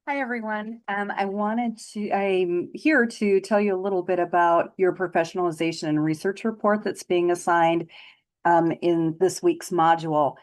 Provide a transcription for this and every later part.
Hi, everyone. I'm here to tell you a little bit about your professionalization and research report that's being assigned in this week's module.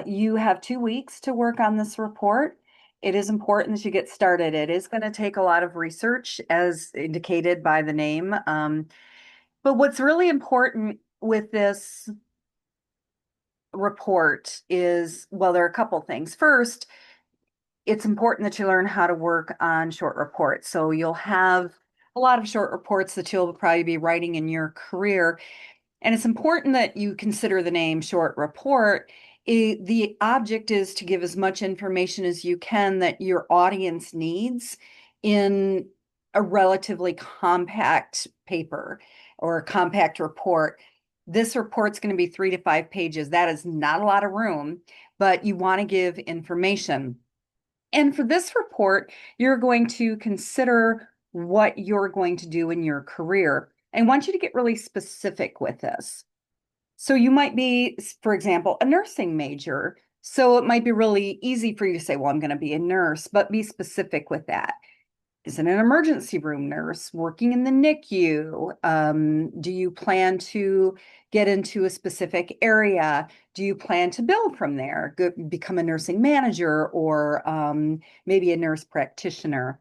You have 2 weeks to work on this report. It is important that you get started. It is going to take a lot of research, as indicated by the name. But what's really important with this report is, well, there are a couple things. First, it's important that you learn how to work on short reports. So you'll have a lot of short reports that you'll probably be writing in your career. And it's important that you consider the name short report. The object is to give as much information as you can that your audience needs in a relatively compact paper or a compact report. This report's going to be 3 to 5 pages. That is not a lot of room, but you want to give information. And for this report, you're going to consider what you're going to do in your career. I want you to get really specific with this. So you might be, for example, a nursing major. So it might be really easy for you to say, well, I'm going to be a nurse, but be specific with that. Is it an emergency room nurse working in the NICU? Do you plan to get into a specific area? Do you plan to build from there, become a nursing manager or maybe a nurse practitioner?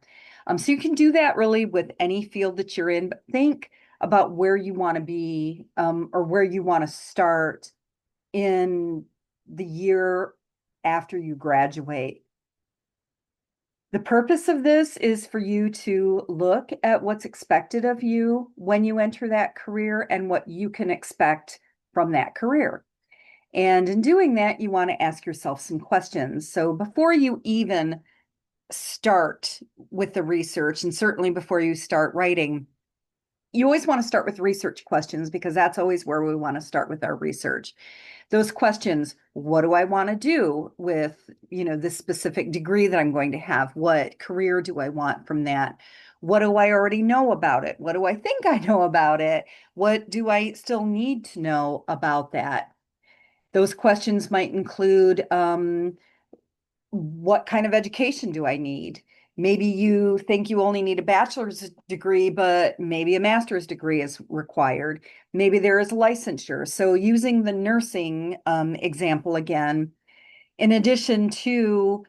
So you can do that really with any field that you're in, but think about where you want to be or where you want to start in the year after you graduate. The purpose of this is for you to look at what's expected of you when you enter that career and what you can expect from that career. And in doing that, you want to ask yourself some questions. So before you even start with the research, and certainly before you start writing, you always want to start with research questions because that's always where we want to start with our research. Those questions, what do I want to do with, this specific degree that I'm going to have? What career do I want from that? What do I already know about it? What do I think I know about it? What do I still need to know about that? Those questions might include what kind of education do I need? Maybe you think you only need a bachelor's degree, but maybe a master's degree is required. Maybe there is licensure. So using the nursing example again, in addition to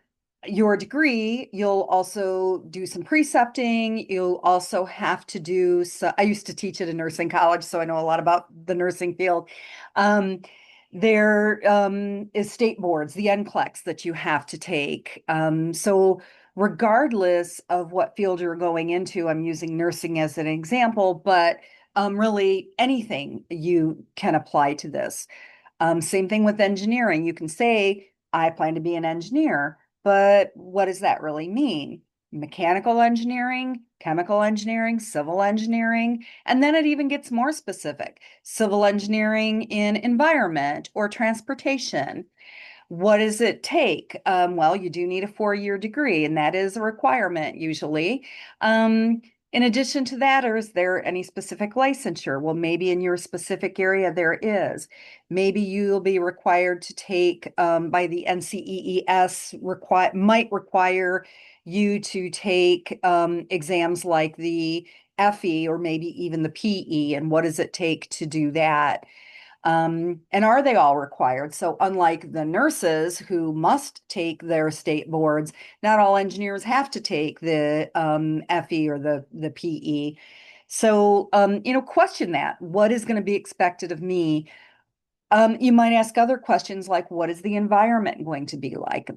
your degree, you'll also do some precepting. You'll also have to do, so I used to teach at a nursing college, so I know a lot about the nursing field. Um, there is state boards, the NCLEX that you have to take. So regardless of what field you're going into, I'm using nursing as an example, but really anything you can apply to this. Same thing with engineering. You can say, I plan to be an engineer, but what does that really mean? Mechanical engineering, chemical engineering, civil engineering, and then it even gets more specific. Civil engineering in environment or transportation. What does it take? Well, you do need a 4-year degree, and that is a requirement usually. In addition to that, or is there any specific licensure? Well, maybe in your specific area there is. Maybe you'll be required to take by the NCEES might require you to take exams like the FE or maybe even the PE. And what does it take to do that? And are they all required? So unlike the nurses who must take their state boards, not all engineers have to take the FE or the PE. So question that. What is going to be expected of me? You might ask other questions like, what is the environment going to be like?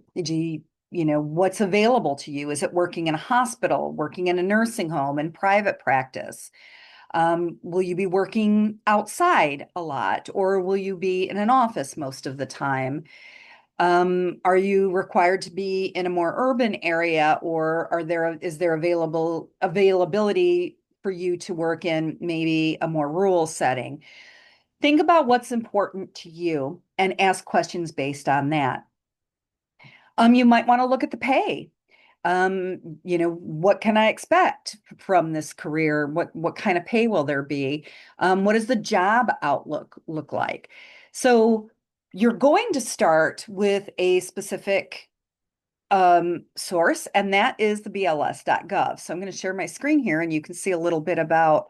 What's available to you? Is it working in a hospital, working in a nursing home, in private practice? Will you be working outside a lot, or will you be in an office most of the time? Are you required to be in a more urban area, or is there availability for you to work in maybe a more rural setting? Think about what's important to you and ask questions based on that. You might want to look at the pay. What can I expect from this career? What kind of pay will there be? What does the job outlook look like? So you're going to start with a specific source, and that is the BLS.gov. So I'm going to share my screen here and you can see a little bit about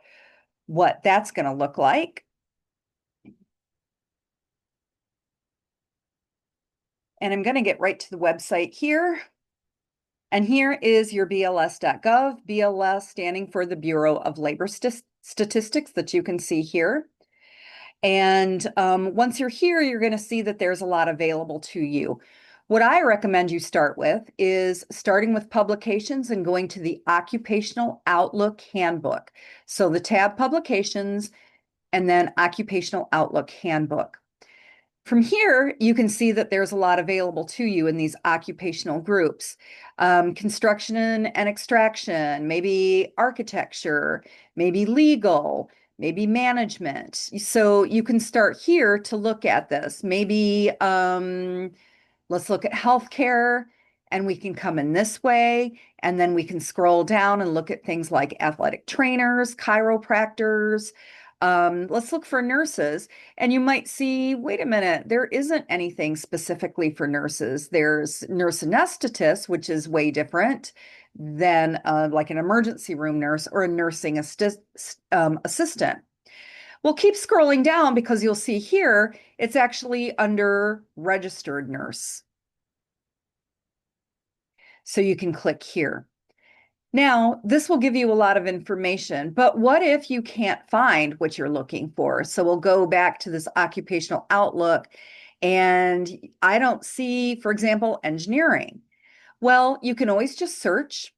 what that's going to look like. And I'm going to get right to the website here. And here is your BLS.gov, BLS standing for the Bureau of Labor Statistics that you can see here. And once you're here, you're going to see that there's a lot available to you. What I recommend you start with is starting with publications and going to the Occupational Outlook Handbook. So the tab Publications and then Occupational Outlook Handbook. From here, you can see that there's a lot available to you in these occupational groups. Construction and extraction, maybe architecture, maybe legal, maybe management. So you can start here to look at this. Maybe let's look at healthcare, and we can come in this way, and then we can scroll down and look at things like athletic trainers, chiropractors. Let's look for nurses, and you might see, wait a minute, there isn't anything specifically for nurses. There's nurse anesthetist, which is way different than like an emergency room nurse or a nursing assistant. We'll keep scrolling down because you'll see here, it's actually under registered nurse. So you can click here. Now, this will give you a lot of information, but what if you can't find what you're looking for? So we'll go back to this occupational outlook, and I don't see, for example, engineering. Well, you can always just search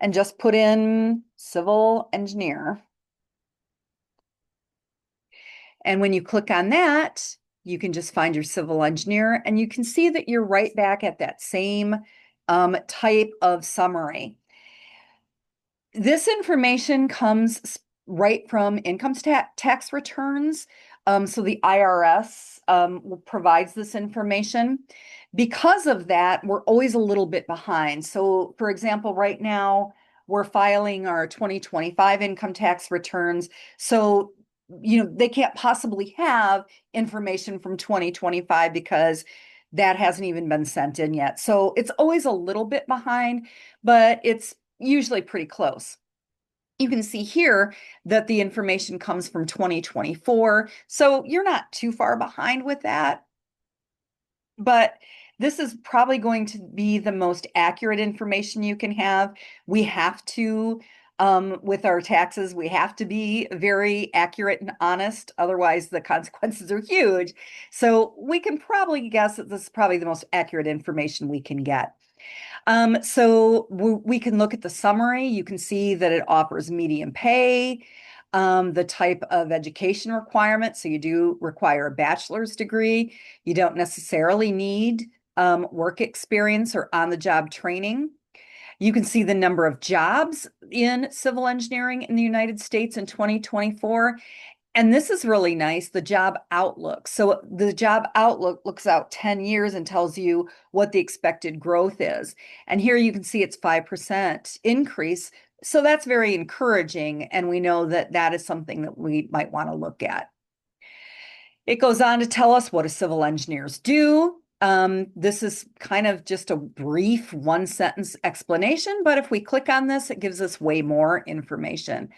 and just put in civil engineer. And when you click on that, you can just find your civil engineer, and you can see that you're right back at that same type of summary. This information comes right from income tax returns. So the IRS provides this information. Because of that, we're always a little bit behind. So, for example, right now, we're filing our 2025 income tax returns. So, they can't possibly have information from 2025 because that hasn't even been sent in yet. So it's always a little bit behind, but it's usually pretty close. You can see here that the information comes from 2024. So you're not too far behind with that. But this is probably going to be the most accurate information you can have. We have to, with our taxes, we have to be very accurate and honest. Otherwise, the consequences are huge. So we can probably guess that this is probably the most accurate information we can get. So we can look at the summary. You can see that it offers median pay, the type of education requirement. So you do require a bachelor's degree. You don't necessarily need work experience or on-the-job training. You can see the number of jobs in civil engineering in the United States in 2024. And this is really nice, the job outlook. So the job outlook looks out 10 years and tells you what the expected growth is. And here you can see it's 5% increase. So that's very encouraging. And we know that that is something that we might want to look at. It goes on to tell us what do civil engineers do. This is kind of just a brief one-sentence explanation, but if we click on this, it gives us way more information.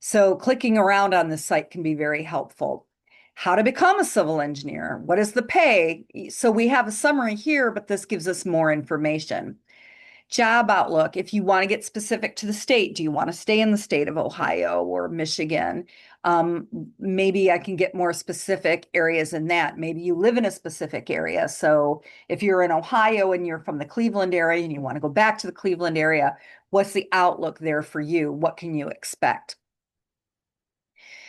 So clicking around on this site can be very helpful. How to become a civil engineer? What is the pay? So we have a summary here, but this gives us more information. Job outlook, if you want to get specific to the state, do you want to stay in the state of Ohio or Michigan? Maybe I can get more specific areas in that. Maybe you live in a specific area. So if you're in Ohio and you're from the Cleveland area and you want to go back to the Cleveland area, what's the outlook there for you? What can you expect?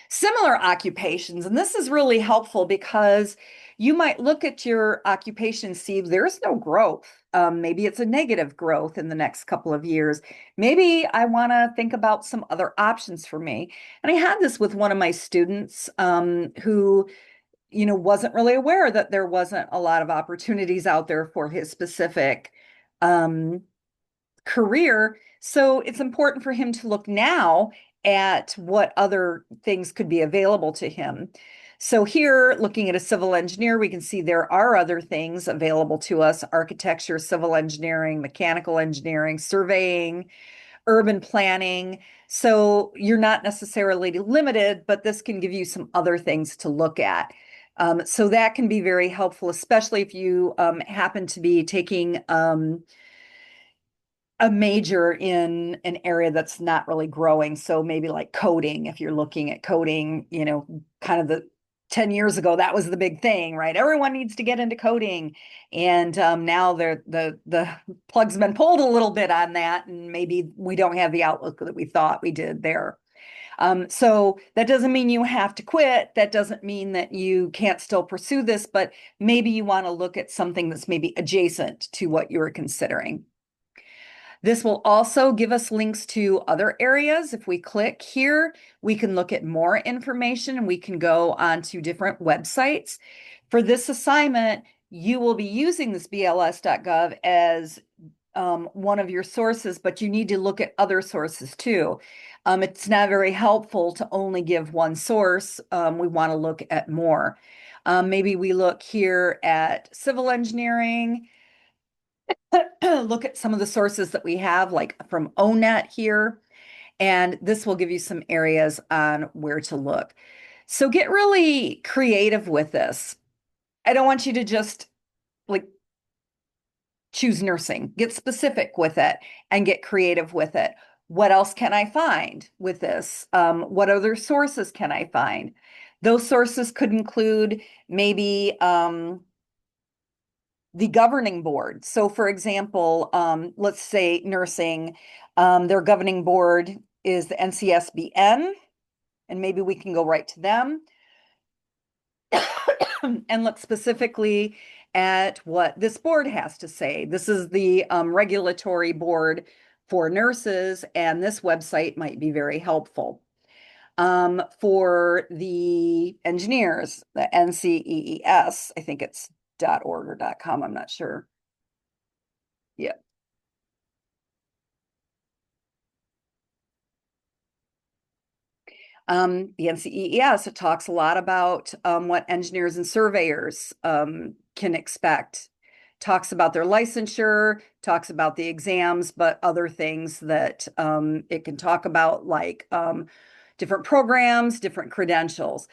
Similar occupations, and this is really helpful because you might look at your occupation, see there's no growth. Maybe it's a negative growth in the next couple of years. Maybe I want to think about some other options for me. And I had this with one of my students who, wasn't really aware that there wasn't a lot of opportunities out there for his specific career. So it's important for him to look now at what other things could be available to him. So here, looking at a civil engineer, we can see there are other things available to us: architecture, civil engineering, mechanical engineering, surveying, urban planning. So you're not necessarily limited, but this can give you some other things to look at. So that can be very helpful, especially if you happen to be taking a major in an area that's not really growing. So maybe like coding, if you're looking at coding, kind of the 10 years ago, that was the big thing, right? Everyone needs to get into coding. And now the plug's been pulled a little bit on that, and maybe we don't have the outlook that we thought we did there. So that doesn't mean you have to quit. That doesn't mean that you can't still pursue this, but maybe you want to look at something that's maybe adjacent to what you were considering. This will also give us links to other areas. If we click here, we can look at more information and we can go onto different websites. For this assignment, you will be using this bls.gov as one of your sources, but you need to look at other sources too. It's not very helpful to only give one source. We want to look at more. Maybe we look here at civil engineering. Look at some of the sources that we have, like from ONET here, and this will give you some areas on where to look. So get really creative with this. I don't want you to just like choose nursing. Get specific with it and get creative with it. What else can I find with this? What other sources can I find? Those sources could include maybe the governing board. So for example, let's say nursing, their governing board is the NCSBN, and maybe we can go right to them and look specifically at what this board has to say. This is the regulatory board for nurses, and this website might be very helpful. For the engineers, the NCEES, I think it's .org or .com, I'm not sure. Yeah. The NCEES, it talks a lot about what engineers and surveyors can expect. Talks about their licensure, talks about the exams, but other things that it can talk about, like different programs, different credentials.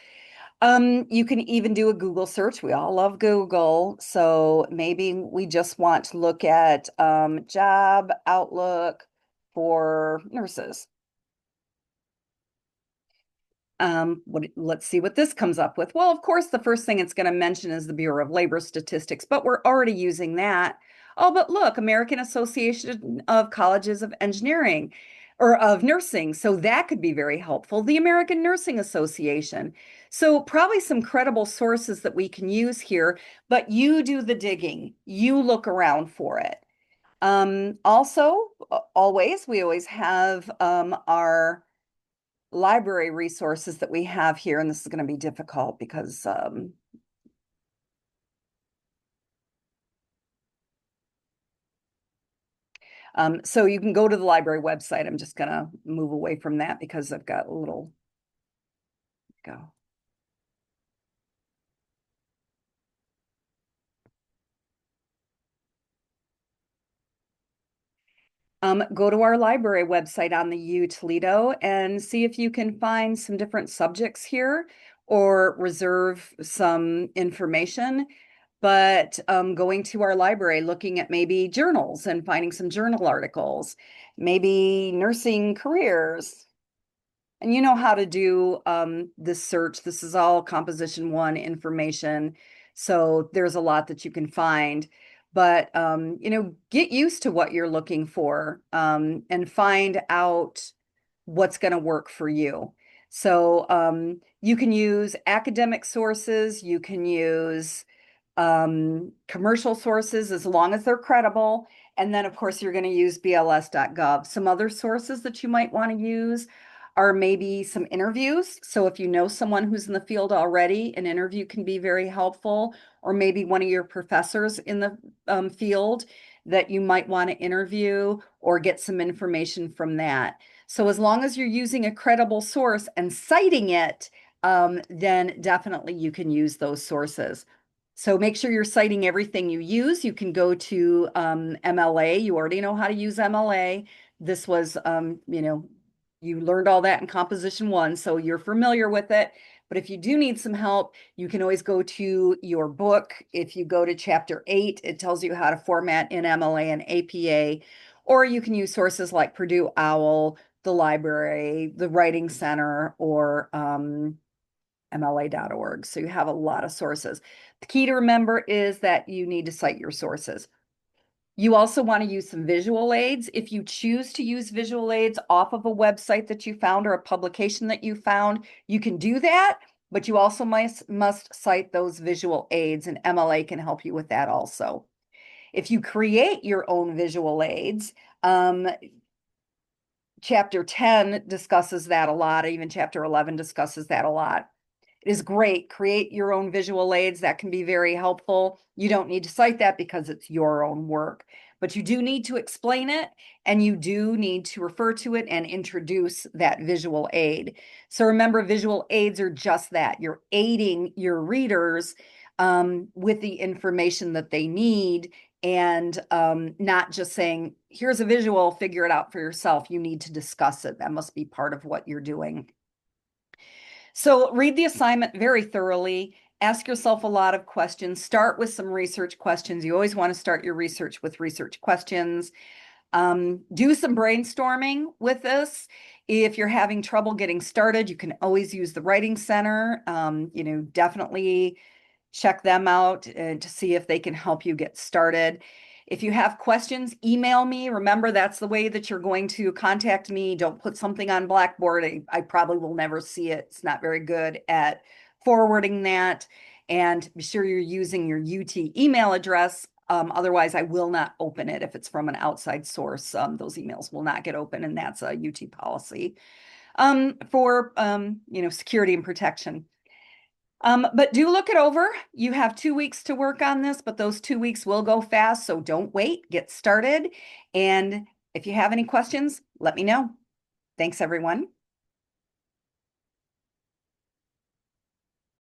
You can even do a Google search. We all love Google. So maybe we just want to look at job outlook for nurses. Let's see what this comes up with. Well, of course, the first thing it's going to mention is the Bureau of Labor Statistics, but we're already using that. Oh, but look, American Association of Colleges of Engineering or of Nursing. So that could be very helpful. The American Nursing Association. So probably some credible sources that we can use here, but you do the digging. You look around for it. Also, we always have our library resources that we have here, and this is going to be difficult because so you can go to the library website. I'm just going to move away from that because I've got a little go. Go to our library website on the U Toledo and see if you can find some different subjects here or reserve some information. But going to our library, looking at maybe journals and finding some journal articles, maybe nursing careers. And you know how to do this search. This is all Composition 1 information. So there's a lot that you can find. But, get used to what you're looking for and find out what's going to work for you. So you can use academic sources. You can use commercial sources as long as they're credible. And then, of course, you're going to use bls.gov. Some other sources that you might want to use are maybe some interviews. So if you know someone who's in the field already, an interview can be very helpful, or maybe one of your professors in the field that you might want to interview or get some information from that. So as long as you're using a credible source and citing it, then definitely you can use those sources. So make sure you're citing everything you use. You can go to MLA. You already know how to use MLA. This was, you learned all that in Composition 1, so you're familiar with it. But if you do need some help, you can always go to your book. If you go to Chapter 8, it tells you how to format in MLA and APA, or you can use sources like Purdue OWL, the library, the Writing Center, or MLA.org. So you have a lot of sources. The key to remember is that you need to cite your sources. You also want to use some visual aids. If you choose to use visual aids off of a website that you found or a publication that you found, you can do that, but you also must cite those visual aids, and MLA can help you with that also. If you create your own visual aids, chapter 10 discusses that a lot, even chapter 11 discusses that a lot. It is great. Create your own visual aids. That can be very helpful. You don't need to cite that because it's your own work, but you do need to explain it, and you do need to refer to it and introduce that visual aid. So remember, visual aids are just that. You're aiding your readers with the information that they need, and not just saying, here's a visual, figure it out for yourself. You need to discuss it. That must be part of what you're doing. So read the assignment very thoroughly. Ask yourself a lot of questions. Start with some research questions. You always want to start your research with research questions. Do some brainstorming with this. If you're having trouble getting started, you can always use the Writing Center. Definitely check them out to see if they can help you get started. If you have questions, email me. Remember, that's the way that you're going to contact me. Don't put something on Blackboard. I probably will never see it. It's not very good at forwarding that. And be sure you're using your UT email address. Otherwise, I will not open it if it's from an outside source. Those emails will not get open, and that's a UT policy for security and protection. But do look it over. You have 2 weeks to work on this, but those 2 weeks will go fast, so don't wait. Get started. And if you have any questions, let me know. Thanks, everyone.